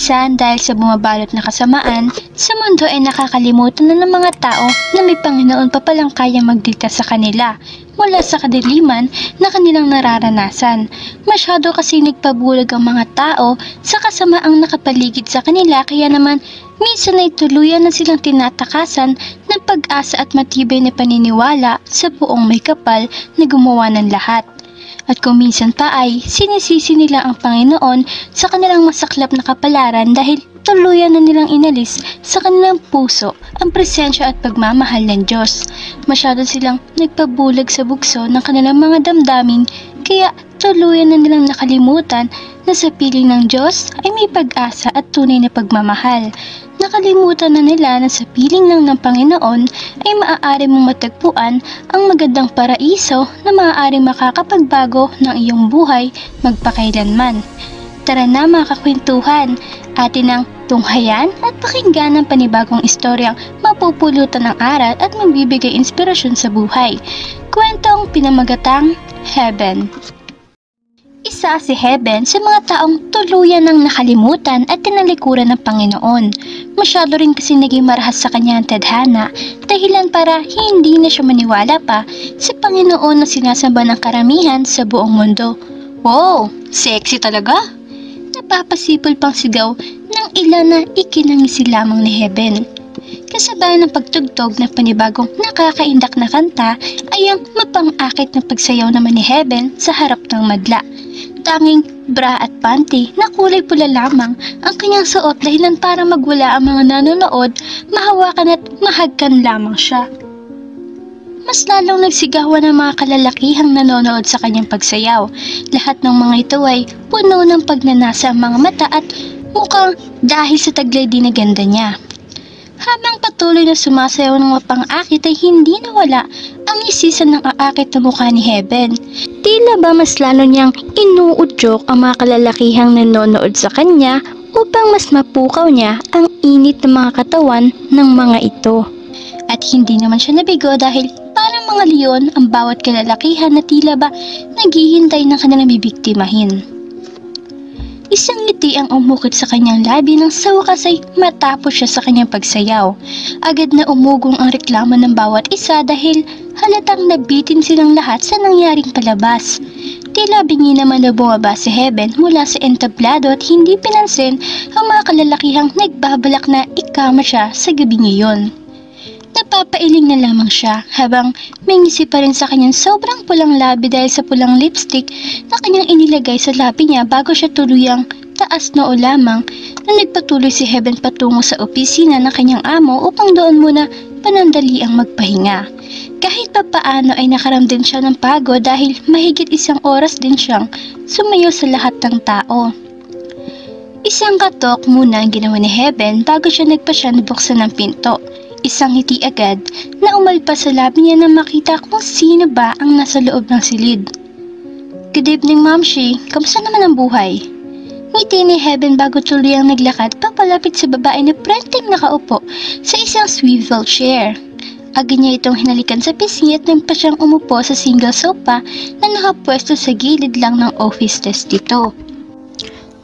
Minsan, dahil sa bumabalot na kasamaan, sa mundo ay nakakalimutan na ng mga tao na may Panginoon pa palang kayang magligtas sa kanila mula sa kadiliman na kanilang nararanasan. Masyado kasi nagpabulag ang mga tao sa kasamaang nakapaligid sa kanila, kaya naman minsan ay tuluyan na silang tinatakasan ng pag-asa at matibay na paniniwala sa buong may kapal na gumawa ng lahat. At kung minsan pa ay sinisisi nila ang Panginoon sa kanilang masaklap na kapalaran dahil tuluyan na nilang inalis sa kanilang puso ang presensya at pagmamahal ng Diyos. Masyado silang nagpabulag sa bugso ng kanilang mga damdamin, kaya tuluyan na nilang nakalimutan na sa piling ng Diyos ay may pag-asa at tunay na pagmamahal. Nakalimutan na nila na sa piling lang ng Panginoon ay maaari mong matagpuan ang magandang paraiso na maaaring makakapagbago ng iyong buhay magpakailanman. Tara na mga kakwentuhan, atin ang tunghayan at pakinggan ng panibagong istoryang mapupulutan ng aral at magbibigay inspirasyon sa buhay. Kwentong pinamagatang Heaven. Isa si Heaven sa mga taong tuluyan ng nakalimutan at tinalikuran ng Panginoon. Masyado rin kasi naging marahas sa kanya ang tadhana, dahilan para hindi na siya maniwala pa sa Panginoon na sinasamba ng karamihan sa buong mundo. Wow! Sexy talaga! Napapasipol pang sigaw ng ilan na ikinangisi lamang ni Heaven. Kasabay ng pagtugtog ng panibagong nakakaindak na kanta ay ang mapang-akit na pagsayaw naman ni Heaven sa harap ng madla. Tanging bra at panty na kulay pula lamang ang kanyang suot dahilan para magwala ang mga nanonood, mahawakan at mahagkan lamang siya. Mas lalong nagsigawan ang mga kalalakihang nanonood sa kanyang pagsayaw. Lahat ng mga ito ay puno ng pagnanasa ang mga mata at mukhang dahil sa taglay din na ganda niya. Habang patuloy na sumasayaw ng mapang-akit ay hindi nawala ang isisan ng aakit na mukha ni Heaven. Tila ba mas lalo niyang inuudyok ang mga kalalakihang nanonood sa kanya upang mas mapukaw niya ang init ng mga katawan ng mga ito. At hindi naman siya nabigo dahil parang mga leon ang bawat kalalakihan na tila ba naghihintay ng kanilang bibiktimahin. Isang ngiti ang umukit sa kanyang labi nang sa wakas ay matapos siya sa kanyang pagsayaw. Agad na umugong ang reklamo ng bawat isa dahil halatang nabitin silang lahat sa nangyaring palabas. Tila bingi naman na bumaba si Heaven mula sa entablado at hindi pinansin ang mga kalalakihang nagbabalak na ikama siya sa gabing iyon. Napapailing na lamang siya habang may ngisi pa rin sa kanyang sobrang pulang labi dahil sa pulang lipstick na kanyang inilagay sa labi niya bago siya tuluyang taas noo lamang na nagpatuloy si Heaven patungo sa opisina ng kanyang amo upang doon muna panandali ang magpahinga. Kahit pa paano ay nakaramdam siya ng pagod dahil mahigit 1 oras din siyang sumayaw sa lahat ng tao. Isang katok muna ang ginawa ni Heaven bago siya nagpasya na buksan ng pinto. Isang ngiti agad na umalpas sa labi niya na makita kung sino ba ang nasa loob ng silid. Good evening, Mamshi. Kamusta naman ang buhay? Ngiti ni Heaven bago tuluyang naglakad papalapit sa babae na prenteng nakaupo sa isang swivel chair. Agad niya itong hinalikan sa pisngi at nagpa siyang umupo sa single sofa na nakapwesto sa gilid lang ng office desk dito.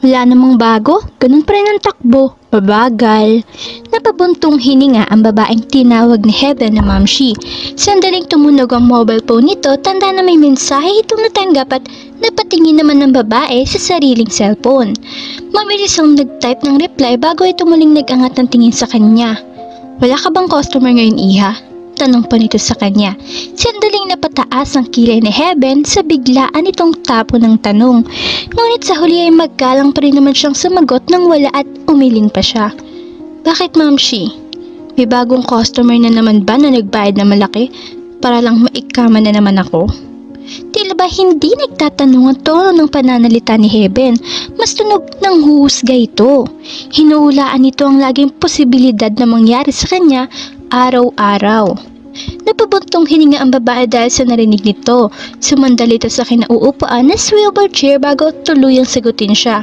Wala namang bago, ganun pa rin ang takbo, mabagal. Napabuntong hininga ang babaeng tinawag ni Heaven na Mamshi. Sandaling tumunog ang mobile phone nito, tanda na may mensahe itong natanggap at napatingin naman ng babae sa sariling cellphone. Mabilis ang nag-type ng reply bago ito muling nag-angat ng tingin sa kanya. Wala ka bang customer ngayon, Iha? Tanong pa nito sa kanya. Sandaling napataas ang kilay ni Heaven sa biglaan itong tapo ng tanong. Ngunit sa huli ay maggalang pa rin naman siyang sumagot nang wala at umiling pa siya. Bakit, Mamshi? May bagong customer na naman ba na nagbayad na malaki para lang maikama na naman ako? Tila ba hindi nagtatanong ang tono ng pananalita ni Heaven? Mas tunog ng huhusga ito. Hinuhulaan nito ang laging posibilidad na mangyari sa kanya araw-araw. Napabuntong hininga ang babae dahil sa narinig nito. Sumandal ito sa kinauupuan na swivel chair bago tuluyang sagutin siya.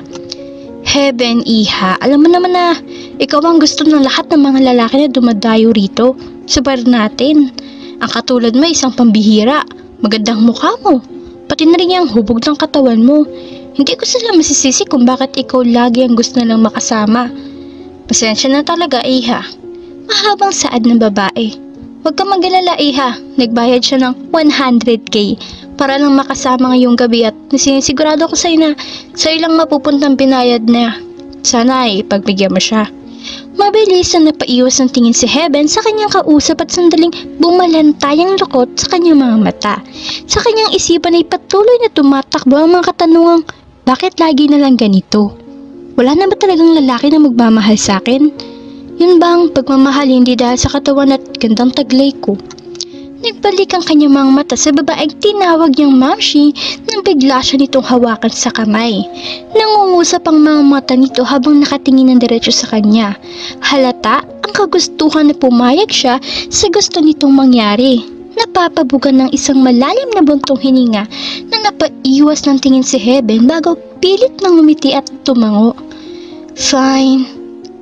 Heaven, Iha, alam mo naman na ikaw ang gusto ng lahat ng mga lalaki na dumadayo rito sa bar natin. Ang katulad mo isang pambihira, magandang mukha mo, pati na rin yung hubog ng katawan mo. Hindi ko sila masisisi kung bakit ikaw lagi ang gusto nilang makasama. Pasensya na talaga, Iha. Mahabang saad ng babae. Huwag ka mag-alala, Iha. Nagbayad siya ng 100k para lang makasama ngayong gabi at sinisigurado ko sa'yo na sa'yo lang mapupuntang binayad na. Sana ay pagbigyan mo siya. Mabilis na napaiwas ng tingin si Heaven sa kanyang kausap at sandaling bumalantay ang lukot sa kanyang mga mata. Sa kanyang isipan ay patuloy na tumatakbo ang mga katanungang, bakit lagi na lang ganito? Wala na ba talagang lalaki na magmamahal sa akin? Yun bang pagmamahal hindi dahil sa katawan at gandang taglay ko? Nagbalik ang kanyang mga mata sa babaeng tinawag niyang Mamshi nang bigla siya nitong hawakan sa kamay. Nangungusap ang mga mata nito habang nakatingin ng diretso sa kanya. Halata ang kagustuhan na pumayag siya sa gusto nitong mangyari. Napapabugan ng isang malalim na buntong hininga na napaiwas ng tingin si Heaven bago pilit nang ngumiti at tumango. Fine.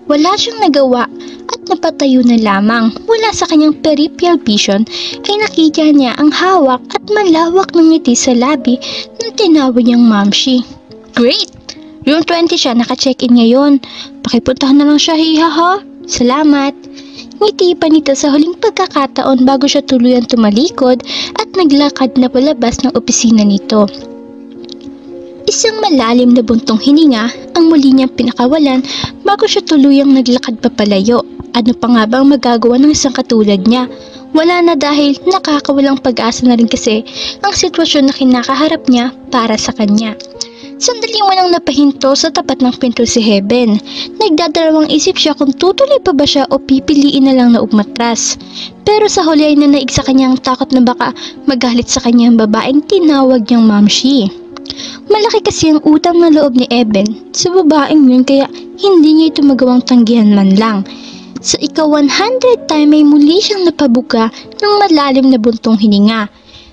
Wala siyang nagawa at napatayo na lamang. Mula sa kanyang peripheral vision ay nakita niya ang hawak at malawak ng ngiti sa labi ng tinawag niyang Mamshi. Great! Room 20 siya, naka-check-in ngayon. Pakipuntahan na lang siya, Iha ha? Salamat! Ngiti pa nito sa huling pagkakataon bago siya tuluyan tumalikod at naglakad na palabas ng opisina nito. Isang malalim na buntong hininga ang muli niyang pinakawalan bago siya tuluyang naglakad papalayo. Ano pa nga bang magagawa ng isang katulad niya? Wala na dahil nakakawalang pag-asa na rin kasi ang sitwasyon na kinakaharap niya para sa kanya. Sandali mo nang napahinto sa tapat ng pinto si Heaven. Nagdadalawang isip siya kung tutuloy pa ba siya o pipiliin na lang na umatras. Pero sa huli ay nanaig sa kanyang takot na baka magalit sa kanyang babaeng tinawag niyang Mamshi. Malaki kasi ang utang na loob ni Eben sa babaeng yun kaya hindi niya ito magawang tanggihan man lang. Sa ika-100 time ay muli siyang napabuka ng malalim na buntong hininga.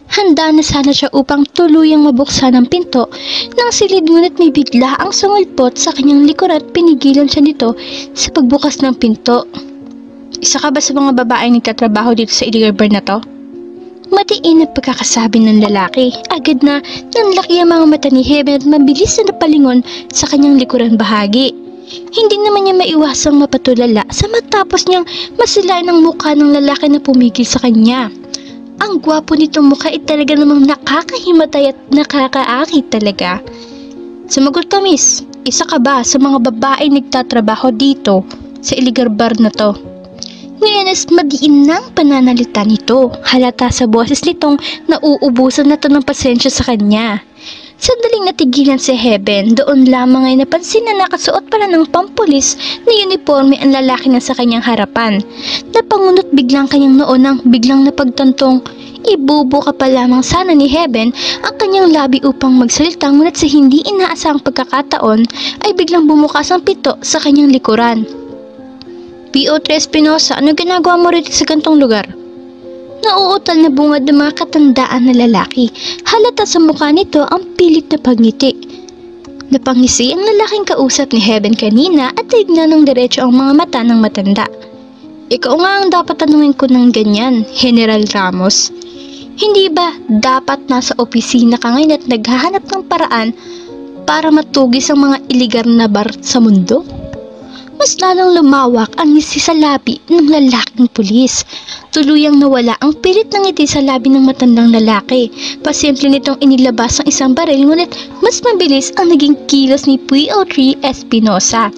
Handa na sana siya upang tuluyang mabuksan ang pinto nang silid ngunit may bigla ang sumulpot sa kanyang likuran at pinigilan siya nito sa pagbukas ng pinto. Isa ka ba sa mga babaeng nagtatrabaho dito sa illegal bar na to? Matiin na pagkakasabi ng lalaki. Agad na nanlaki ang mga mata ni Heaven at mabilis na napalingon sa kanyang likuran bahagi. Hindi naman niya maiwasang mapatulala sa matapos niyang masilayan ang mukha ng lalaki na pumigil sa kanya. Ang gwapo nitong mukha ay talaga namang nakakahimatay at nakakaakit talaga. Sumagot ka, miss. Isa ka ba sa mga babaeng nagtatrabaho dito sa illegal bar na to? Ngayon is madiin ng pananalita nito. Halata sa boses nitong nauubusan na to ng pasensya sa kanya. Sandaling natigilan si Heaven, doon lamang ay napansin na nakasuot pala ng pampulis na uniforme ang lalaki na sa kanyang harapan. Napangunot biglang kanyang noon nang biglang napagtantong ibubo ka pa lamang sana ni Heaven ang kanyang labi upang magsalita ngunit sa hindi inaasahang pagkakataon ay biglang bumukas ang pito sa kanyang likuran. P.O. Espinosa, ano ginagawa mo rito sa gantong lugar? Nauutal na bungad ng mga katandaan na lalaki. Halata sa mukha nito ang pilit na pagngiti. Napangisi ang lalaking kausap ni Heaven kanina at tignan ng diretso ang mga mata ng matanda. Ikaw nga ang dapat tanungin ko ng ganyan, General Ramos. Hindi ba dapat nasa opisina ka ngayon at naghahanap ng paraan para matugis ang mga iligar na bar sa mundo? Mas lalong lumawak ang ngiti sa labi ng lalaking pulis. Tuluyang nawala ang pilit ng ngiti sa labi ng matandang lalaki. Pasimple nitong inilabas ang isang baril ngunit mas mabilis ang naging kilos ni P.O.3 Espinosa.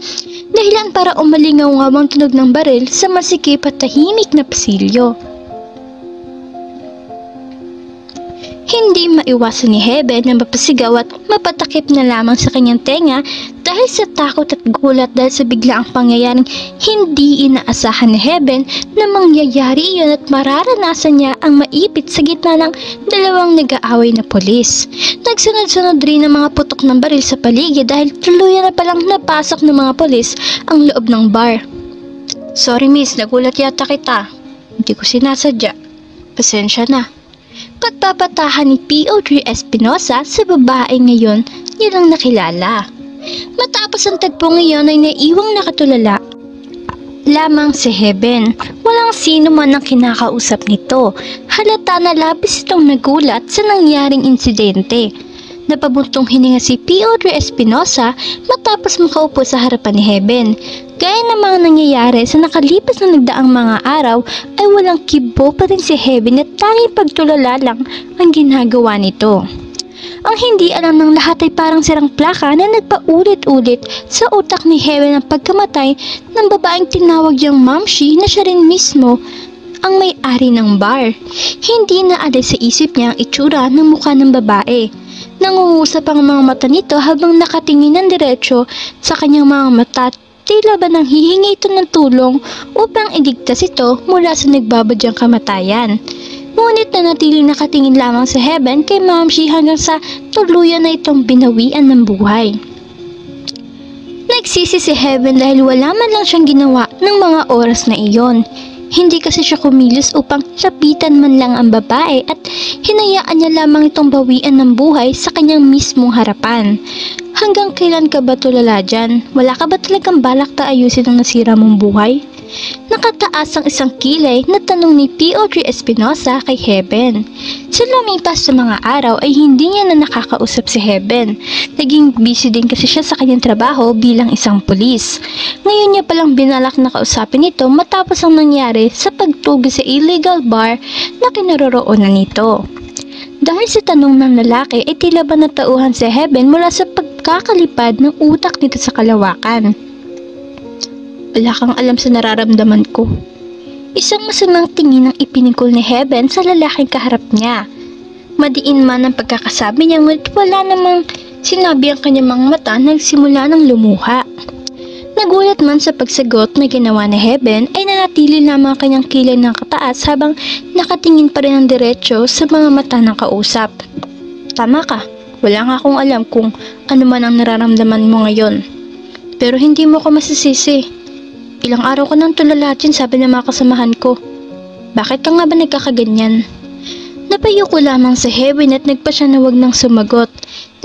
Dahilan para umalingaw-ngaw ang tunog ng baril sa masikip at tahimik na pasilyo. Hindi maiwasan ni Heaven na mapasigaw at mapatakip na lamang sa kanyang tenga dahil sa takot at gulat dahil sa biglaang pangyayaring hindi inaasahan ni Heaven na mangyayari iyon at mararanasan niya ang maipit sa gitna ng dalawang nag-aaway na polis. Nagsunod-sunod rin ang mga putok ng baril sa paligid dahil tuluyan na palang napasok ng mga polis ang loob ng bar. Sorry miss, nagulat yata kita. Hindi ko sinasadya. Pasensya na. Pagpapatahan ni P.O.3 Espinosa sa babae ngayon nilang nakilala. Matapos ang tagpo ngayon ay naiwang nakatulala lamang si Heaven. Walang sino man ang kinakausap nito. Halata na labis itong nagulat sa nangyaring insidente. Napabuntong hininga si P.O.J. Espinosa matapos makaupo sa harapan ni Heaven. Gaya ng mga nangyayari sa nakalipas na nagdaang mga araw ay walang kibo pa rin si Heaven at tanging pagtulala lang ang ginagawa nito. Ang hindi alam ng lahat ay parang sirang plaka na nagpaulit-ulit sa utak ni Heaven ang pagkamatay ng babaeng tinawag niyang Mamshi na siya rin mismo ang may-ari ng bar. Hindi na alis sa isip niya ang itsura ng mukha ng babae. Nangungusap ang mga mata nito habang nakatingin ng diretsyo sa kanyang mga mata, tila ba nang hihingi ito ng tulong upang iligtas ito mula sa nagbabadyang kamatayan. Ngunit nanatiling nakatingin lamang sa Heaven kay Mamshi hanggang sa tuluyan na itong binawian ng buhay. Nagsisi si Heaven dahil wala man lang siyang ginawa ng mga oras na iyon. Hindi kasi siya kumilos upang lapitan man lang ang babae at hinayaan niya lamang itong bawian ng buhay sa kanyang mismong harapan. Hanggang kailan ka ba tulala dyan? Wala ka ba talagang balak na ayusin ang nasira mong buhay? Nakataas ang isang kilay na tanong ni P.O.J. Espinosa kay Heaven. Sa lumipas sa mga araw ay hindi niya na nakakausap si Heaven. Naging busy din kasi siya sa kanyang trabaho bilang isang pulis. Ngayon niya palang binalak na kausapin ito matapos ang nangyari sa pagtugi sa illegal bar na kinaroroonan nito. Dahil sa tanong ng lalaki ay tila ba natauhan si Heaven mula sa pagkakalipad ng utak nito sa kalawakan. Wala kang alam sa nararamdaman ko. Isang masamang tingin ang ipinigol ni Heaven sa lalaking kaharap niya. Madiin man ang pagkakasabi niya ngunit wala namang sinabi ang kanyang mga mata nagsimula ng lumuha. Nagulat man sa pagsagot na ginawa ni Heaven ay nanatili lamang ang kanyang kilay ng kataas habang nakatingin pa rin ang diretsyo sa mga mata ng kausap. Tama ka, wala nga akong alam kung ano man ang nararamdaman mo ngayon. Pero hindi mo ko masisisi. Ilang araw ko nang tulala dyan, sabi ng mga kasamahan ko. Bakit ka nga ba nagkakaganyan? Napayo ko lamang sa Heaven at nagpa siya na wag nang sumagot.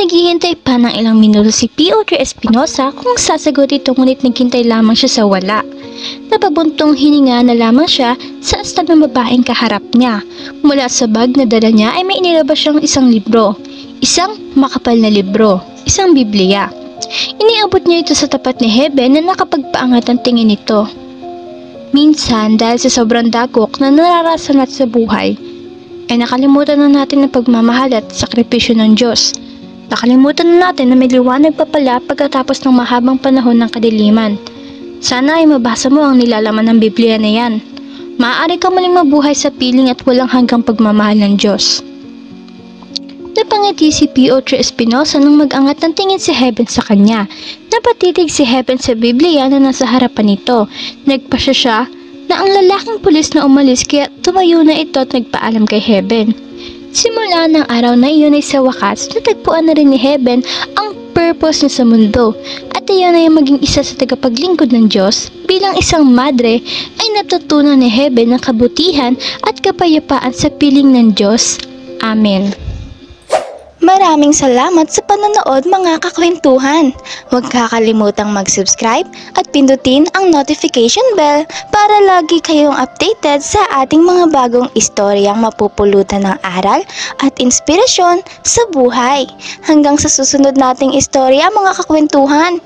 Naghihintay pa ng ilang minuto si P.O.J. Espinosa kung sasagot ito ngunit naghintay lamang siya sa wala. Napabuntong hininga na lamang siya sa astab ng babaeng kaharap niya. Mula sa bag na dala niya ay may inilabas siyang isang libro. Isang makapal na libro. Isang Biblia. Iniabot niya ito sa tapat ni Heaven na nakapagpaangat ang tingin nito. Minsan dahil sa sobrang dagok na nararasan natin sa buhay, ay nakalimutan na natin ang pagmamahal at sakripisyo ng Diyos. Nakalimutan na natin na may liwanag pa pala pagkatapos ng mahabang panahon ng kadiliman. Sana ay mabasa mo ang nilalaman ng Biblia na yan. Maaari ka muling mabuhay sa piling at walang hanggang pagmamahal ng Diyos. Napangiti si P.O.J. Espinosa nang mag-angat ng tingin si Heaven sa kanya. Napatitig si Heaven sa Biblia na nasa harapan nito. Nagpasya siya na ang lalaking pulis na umalis kaya tumayo na ito at nagpaalam kay Heaven. Simula ng araw na iyon ay sa wakas, natagpuan na rin ni Heaven ang purpose niya sa mundo. At iyon ay maging isa sa tagapaglingkod ng Diyos. Bilang isang madre ay natutunan ni Heaven ang kabutihan at kapayapaan sa piling ng Diyos. Amen. Maraming salamat sa panonood mga kakwentuhan. Huwag kakalimutang mag-subscribe at pindutin ang notification bell para lagi kayong updated sa ating mga bagong istoryang mapupulutan ng aral at inspirasyon sa buhay. Hanggang sa susunod nating istorya mga kakwentuhan.